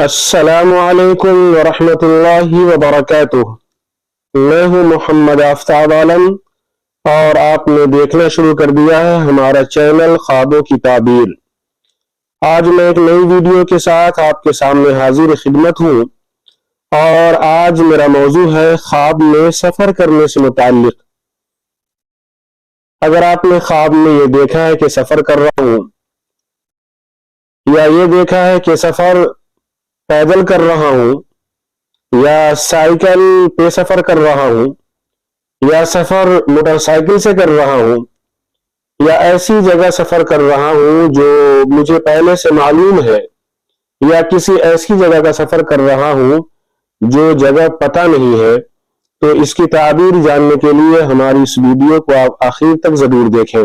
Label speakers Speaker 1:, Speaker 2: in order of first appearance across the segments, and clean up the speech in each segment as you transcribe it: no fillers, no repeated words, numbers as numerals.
Speaker 1: السلام علیکم ورحمۃ اللہ وبرکاتہ۔ میں ہوں محمد آفتاب عالم اور آپ نے دیکھنا شروع کر دیا ہے ہمارا چینل خوابوں کی تعبیر۔ آج میں ایک نئی ویڈیو کے ساتھ آپ کے سامنے حاضر خدمت ہوں اور آج میرا موضوع ہے خواب میں سفر کرنے سے متعلق۔ اگر آپ نے خواب میں یہ دیکھا ہے کہ سفر کر رہا ہوں یا یہ دیکھا ہے کہ سفر پیدل کر رہا ہوں یا سائیکل پہ سفر کر رہا ہوں یا سفر موٹر سائیکل سے کر رہا ہوں یا ایسی جگہ سفر کر رہا ہوں جو مجھے پہلے سے معلوم ہے یا کسی ایسی جگہ کا سفر کر رہا ہوں جو جگہ پتہ نہیں ہے، تو اس کی تعبیر جاننے کے لیے ہماری اس ویڈیو کو آپ آخر تک ضرور دیکھیں۔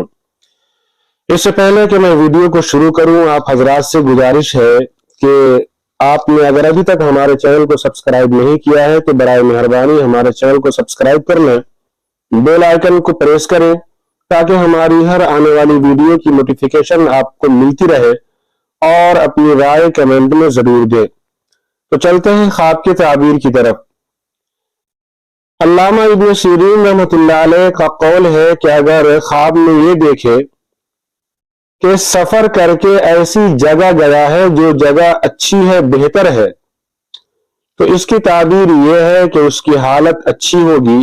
Speaker 1: اس سے پہلے کہ میں ویڈیو کو شروع کروں، آپ حضرات سے گزارش ہے کہ آپ نے اگر ابھی تک ہمارے چینل کو سبسکرائب نہیں کیا ہے تو برائے مہربانی ہمارے چینل کو سبسکرائب کر لیں، بیل آئیکن کو پریس کریں تاکہ ہماری ہر آنے والی ویڈیو کی نوٹیفیکیشن آپ کو ملتی رہے، اور اپنی رائے کمنٹ میں ضرور دیں۔ تو چلتے ہیں خواب کی تعبیر کی طرف۔ علامہ ابن سیرین رحمۃ اللہ علیہ کا قول ہے کہ اگر خواب میں یہ دیکھے کہ سفر کر کے ایسی جگہ گیا ہے جو جگہ اچھی ہے، بہتر ہے، تو اس کی تعبیر یہ ہے کہ اس کی حالت اچھی ہوگی،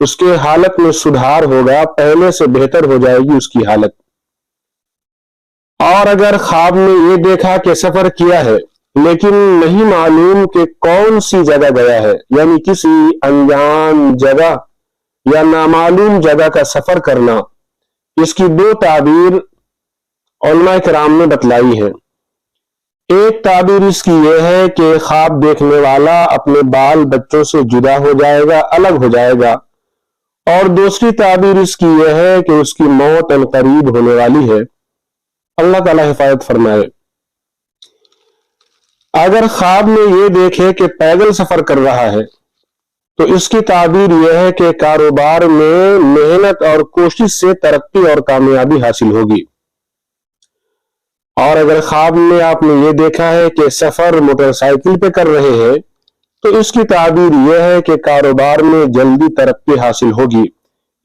Speaker 1: اس کے حالت میں سدھار ہوگا، پہلے سے بہتر ہو جائے گی اس کی حالت۔ اور اگر خواب میں یہ دیکھا کہ سفر کیا ہے لیکن نہیں معلوم کہ کون سی جگہ گیا ہے، یعنی کسی انجان جگہ یا نامعلوم جگہ کا سفر کرنا، اس کی دو تعبیر علماء کرام نے بتلائی ہے۔ ایک تعبیر اس کی یہ ہے کہ خواب دیکھنے والا اپنے بال بچوں سے جدا ہو جائے گا، الگ ہو جائے گا، اور دوسری تعبیر اس کی یہ ہے کہ اس کی موت عنقریب ہونے والی ہے۔ اللہ تعالی حفاظت فرمائے۔ اگر خواب میں یہ دیکھے کہ پیدل سفر کر رہا ہے تو اس کی تعبیر یہ ہے کہ کاروبار میں محنت اور کوشش سے ترقی اور کامیابی حاصل ہوگی۔ اور اگر خواب میں آپ نے یہ دیکھا ہے کہ سفر موٹر سائیکل پہ کر رہے ہیں تو اس کی تعبیر یہ ہے کہ کاروبار میں جلدی ترقی حاصل ہوگی۔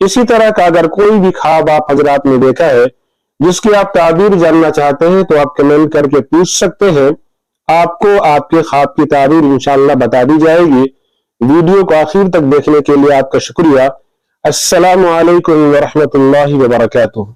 Speaker 1: اسی طرح کا اگر کوئی بھی خواب آپ حضرات نے دیکھا ہے جس کی آپ تعبیر جاننا چاہتے ہیں تو آپ کمنٹ کر کے پوچھ سکتے ہیں، آپ کو آپ کے خواب کی تعبیر انشاءاللہ بتا دی جائے گی۔ ویڈیو کو آخر تک دیکھنے کے لیے آپ کا شکریہ۔ السلام علیکم ورحمۃ اللہ وبرکاتہ۔